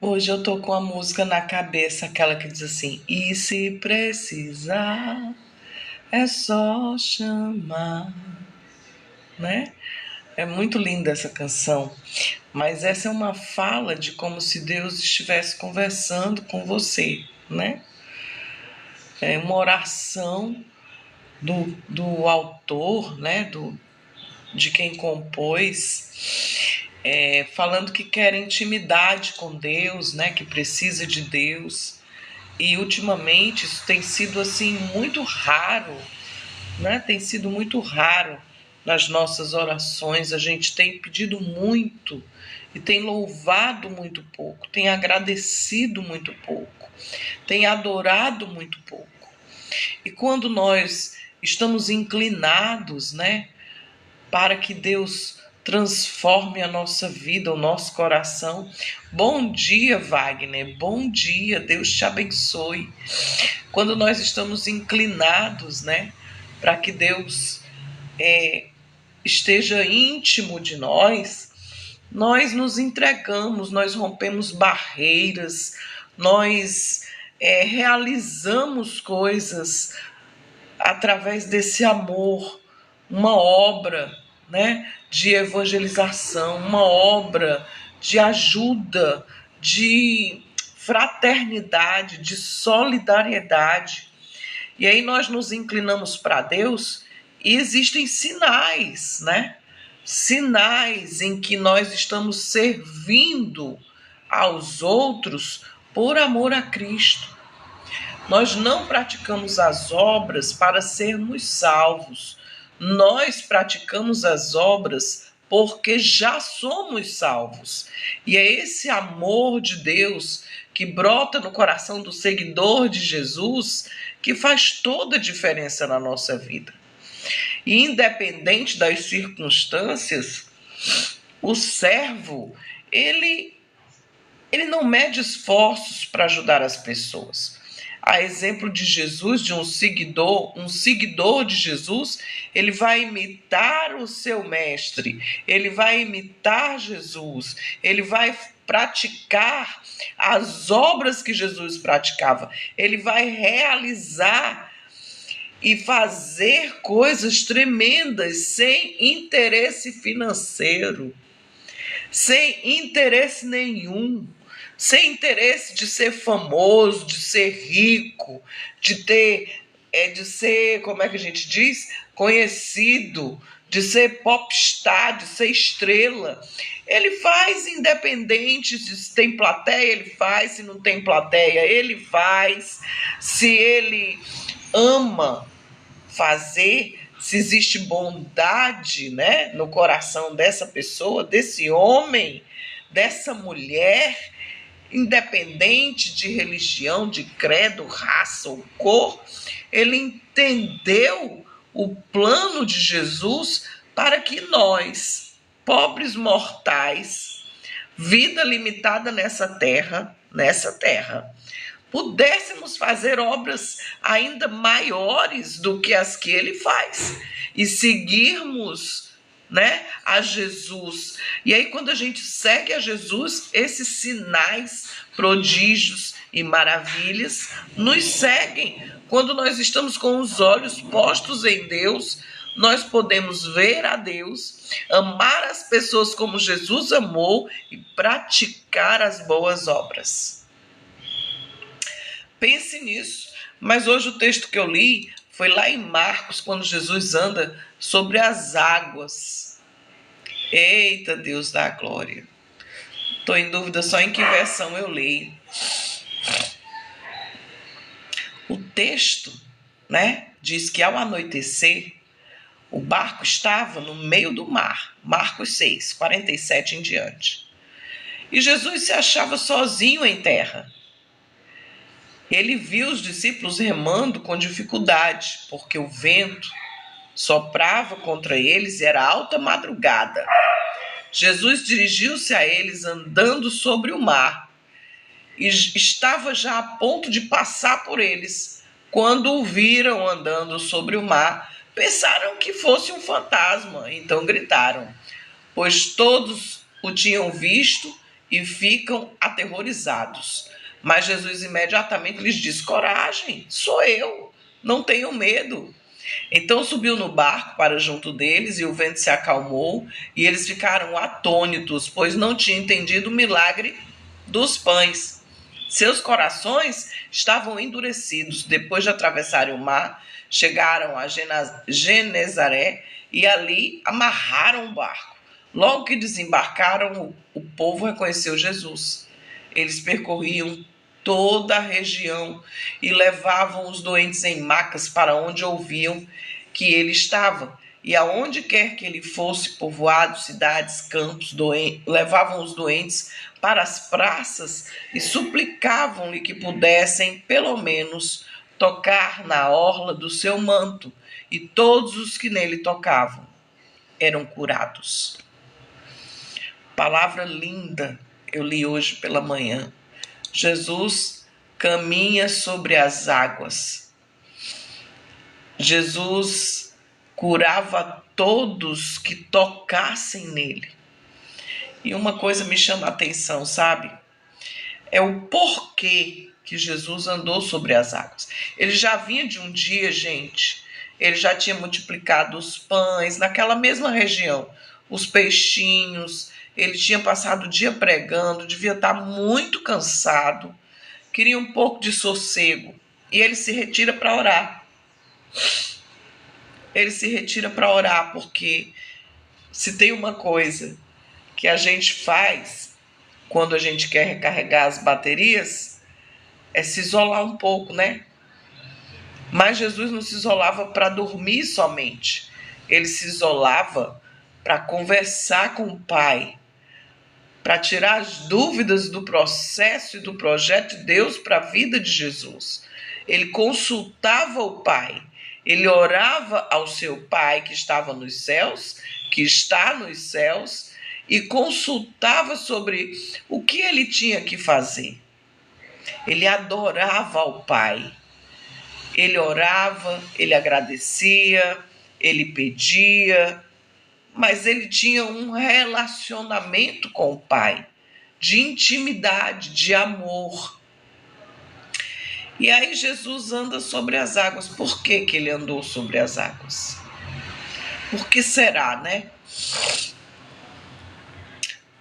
Hoje eu tô com a música na cabeça, aquela que diz assim: e se precisar, é só chamar, né? É muito linda essa canção, mas essa é uma fala de como se Deus estivesse conversando com você, né? É uma oração do autor, né? De quem compôs, falando que quer intimidade com Deus, né? Que precisa de Deus. E ultimamente isso tem sido assim muito raro, né? Tem sido muito raro nas nossas orações. A gente tem pedido muito e tem louvado muito pouco, tem agradecido muito pouco, tem adorado muito pouco. E quando nós estamos inclinados, né, para que Deus transforme a nossa vida, o nosso coração. Bom dia, Wagner. Bom dia. Deus te abençoe. Quando nós estamos inclinados, né, para que Deus esteja íntimo de nós nos entregamos, nós rompemos barreiras, nós realizamos coisas através desse amor, uma obra, né, de evangelização, uma obra de ajuda, de fraternidade, de solidariedade. E aí nós nos inclinamos para Deus e existem sinais, né? Sinais em que nós estamos servindo aos outros por amor a Cristo. Nós não praticamos as obras para sermos salvos. Nós praticamos as obras porque já somos salvos. E é esse amor de Deus que brota no coração do seguidor de Jesus que faz toda a diferença na nossa vida. E independente das circunstâncias, o servo, ele não mede esforços para ajudar as pessoas. A exemplo de Jesus, de um seguidor de Jesus, ele vai imitar o seu mestre, ele vai imitar Jesus, ele vai praticar as obras que Jesus praticava, ele vai realizar e fazer coisas tremendas sem interesse financeiro, sem interesse nenhum, sem interesse de ser famoso, de ser rico, de ser, como é que a gente diz? Conhecido, de ser popstar, de ser estrela. Ele faz independente se tem plateia, ele faz, se não tem plateia, ele faz. Se ele ama fazer, se existe bondade, né, no coração dessa pessoa, desse homem, dessa mulher, independente de religião, de credo, raça ou cor, ele entendeu o plano de Jesus para que nós, pobres mortais, vida limitada nessa terra, pudéssemos fazer obras ainda maiores do que as que ele faz e seguirmos, né, a Jesus. E aí, quando a gente segue a Jesus, esses sinais, prodígios e maravilhas nos seguem. Quando nós estamos com os olhos postos em Deus, nós podemos ver a Deus, amar as pessoas como Jesus amou e praticar as boas obras. Pense nisso. Mas hoje o texto que eu li foi lá em Marcos, quando Jesus anda sobre as águas. Eita, Deus da glória. Estou em dúvida só em que versão eu leio. O texto, né, diz que ao anoitecer, o barco estava no meio do mar. Marcos 6, 47 em diante. E Jesus se achava sozinho em terra. Ele viu os discípulos remando com dificuldade, porque o vento soprava contra eles e era alta madrugada. Jesus dirigiu-se a eles andando sobre o mar e estava já a ponto de passar por eles. Quando o viram andando sobre o mar, pensaram que fosse um fantasma, então gritaram, pois todos o tinham visto e ficam aterrorizados. Mas Jesus imediatamente lhes diz: coragem, sou eu, não tenham medo. Então subiu no barco para junto deles e o vento se acalmou e eles ficaram atônitos, pois não tinham entendido o milagre dos pães. Seus corações estavam endurecidos. Depois de atravessarem o mar, chegaram a Genezaré e ali amarraram o barco. Logo que desembarcaram, o povo reconheceu Jesus. Eles percorriam toda a região e levavam os doentes em macas para onde ouviam que ele estava. E aonde quer que ele fosse, povoados, cidades, campos, levavam os doentes para as praças e suplicavam-lhe que pudessem, pelo menos, tocar na orla do seu manto. E todos os que nele tocavam eram curados. Palavra linda, eu li hoje pela manhã. Jesus caminha sobre as águas. Jesus curava todos que tocassem nele. E uma coisa me chama a atenção, sabe? É o porquê que Jesus andou sobre as águas. Ele já vinha de um dia, gente, ele já tinha multiplicado os pães naquela mesma região, os peixinhos. Ele tinha passado o dia pregando, devia estar muito cansado, queria um pouco de sossego. E ele se retira para orar. Ele se retira para orar, porque se tem uma coisa que a gente faz quando a gente quer recarregar as baterias, é se isolar um pouco, né? Mas Jesus não se isolava para dormir somente. Ele se isolava para conversar com o Pai, para tirar as dúvidas do processo e do projeto de Deus para a vida de Jesus. Ele consultava o Pai, ele orava ao seu Pai que estava nos céus, que está nos céus, e consultava sobre o que ele tinha que fazer. Ele adorava ao Pai, ele orava, ele agradecia, ele pedia, mas ele tinha um relacionamento com o Pai, de intimidade, de amor. E aí Jesus anda sobre as águas. Por que que ele andou sobre as águas? Por que será, né?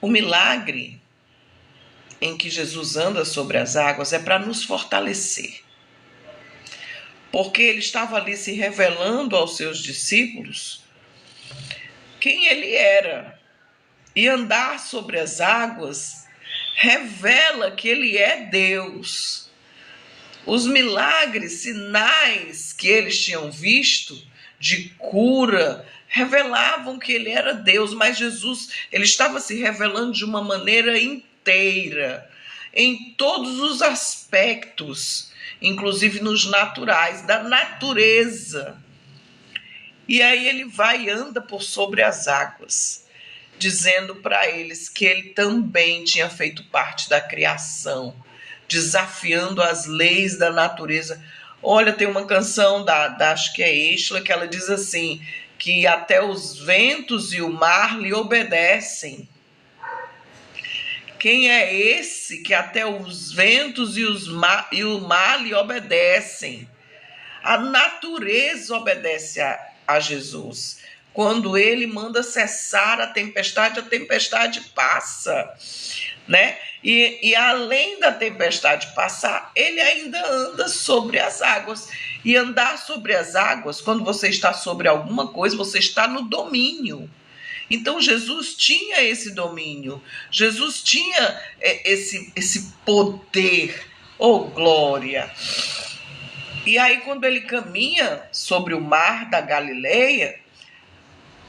O milagre em que Jesus anda sobre as águas é para nos fortalecer. Porque ele estava ali se revelando aos seus discípulos quem ele era. E andar sobre as águas revela que ele é Deus. Os milagres, sinais que eles tinham visto de cura, revelavam que ele era Deus, mas Jesus, ele estava se revelando de uma maneira inteira, em todos os aspectos, inclusive nos naturais, da natureza. E aí ele vai e anda por sobre as águas, dizendo para eles que ele também tinha feito parte da criação, desafiando as leis da natureza. Olha, tem uma canção acho que é Estela, que ela diz assim, que até os ventos e o mar lhe obedecem. Quem é esse que até os ventos e o mar lhe obedecem? A natureza obedece a Jesus. Quando ele manda cessar a tempestade passa, né? E além da tempestade passar, ele ainda anda sobre as águas. E andar sobre as águas, quando você está sobre alguma coisa, você está no domínio. Então Jesus tinha esse domínio, Jesus tinha esse poder, oh glória. E aí quando ele caminha sobre o mar da Galileia,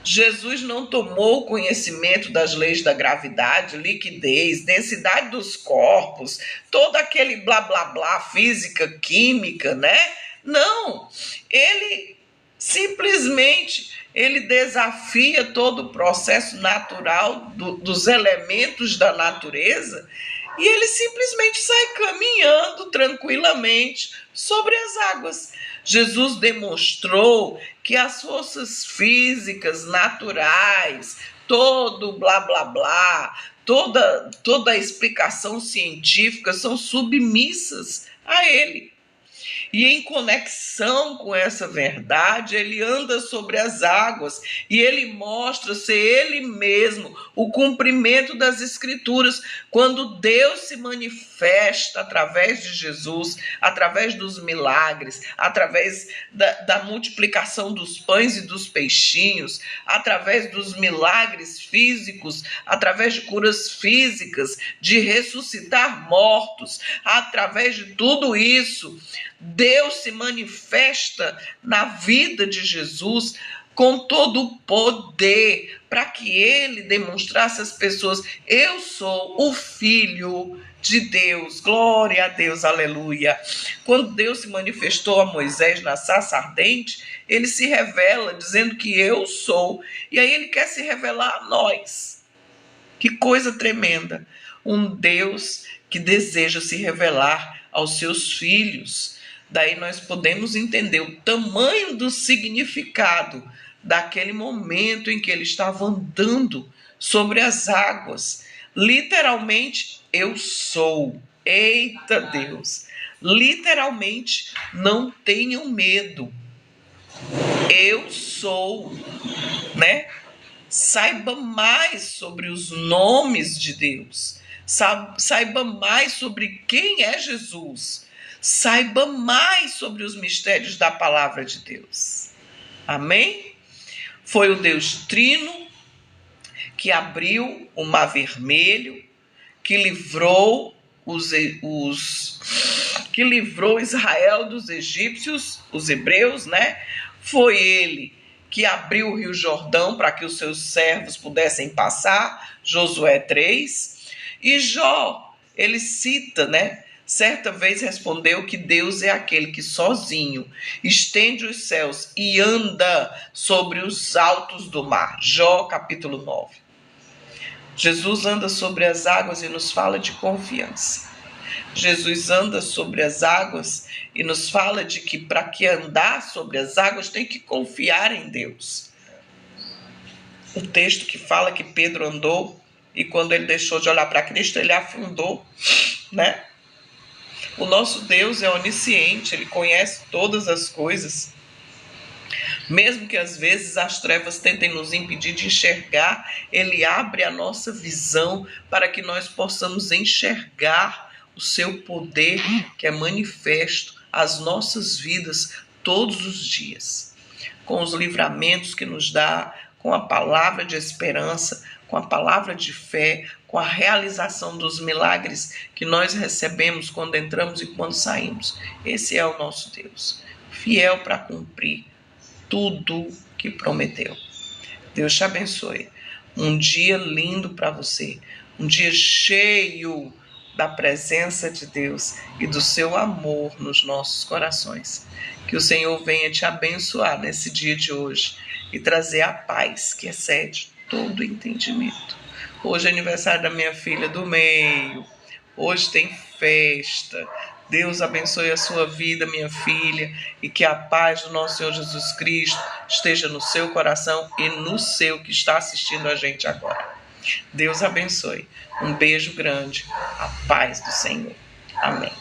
Jesus não tomou conhecimento das leis da gravidade, liquidez, densidade dos corpos, todo aquele blá blá blá, física, química, né? Não, ele simplesmente desafia todo o processo natural dos elementos da natureza e ele simplesmente sai caminhando tranquilamente sobre as águas. Jesus demonstrou que as forças físicas, naturais, todo blá blá blá, toda a explicação científica são submissas a ele. E em conexão com essa verdade, ele anda sobre as águas e ele mostra ser ele mesmo o cumprimento das Escrituras. Quando Deus se manifesta através de Jesus, através dos milagres, através da multiplicação dos pães e dos peixinhos, através dos milagres físicos, através de curas físicas, de ressuscitar mortos, através de tudo isso, Deus se manifesta na vida de Jesus com todo o poder, para que ele demonstrasse às pessoas: eu sou o Filho de Deus. Glória a Deus, aleluia. Quando Deus se manifestou a Moisés na sarça ardente, ele se revela dizendo que eu sou. E aí ele quer se revelar a nós. Que coisa tremenda. Um Deus que deseja se revelar aos seus filhos. Daí nós podemos entender o tamanho do significado daquele momento em que ele estava andando sobre as águas. Literalmente, eu sou. Eita Deus! Literalmente, não tenham medo. Eu sou, né? Saiba mais sobre os nomes de Deus. Saiba mais sobre quem é Jesus. Saiba mais sobre os mistérios da palavra de Deus. Amém? Foi o Deus Trino que abriu o Mar Vermelho, que livrou que livrou Israel dos egípcios, os hebreus, né? Foi ele que abriu o Rio Jordão para que os seus servos pudessem passar, Josué 3. E Jó, ele cita, né? Certa vez respondeu que Deus é aquele que sozinho estende os céus e anda sobre os altos do mar. Jó, capítulo 9. Jesus anda sobre as águas e nos fala de confiança. Jesus anda sobre as águas e nos fala de que para que andar sobre as águas tem que confiar em Deus. O texto que fala que Pedro andou e quando ele deixou de olhar para Cristo, ele afundou, né? O nosso Deus é onisciente, ele conhece todas as coisas. Mesmo que às vezes as trevas tentem nos impedir de enxergar, ele abre a nossa visão para que nós possamos enxergar o seu poder que é manifesto às nossas vidas todos os dias. Com os livramentos que nos dá, com a palavra de esperança, com a palavra de fé, com a realização dos milagres que nós recebemos quando entramos e quando saímos. Esse é o nosso Deus, fiel para cumprir tudo que prometeu. Deus te abençoe. Um dia lindo para você, um dia cheio da presença de Deus e do seu amor nos nossos corações. Que o Senhor venha te abençoar nesse dia de hoje e trazer a paz que excede todo entendimento. Hoje é aniversário da minha filha do meio. Hoje tem festa. Deus abençoe a sua vida, minha filha, e que a paz do nosso Senhor Jesus Cristo esteja no seu coração e no seu que está assistindo a gente agora. Deus abençoe. Um beijo grande. A paz do Senhor. Amém.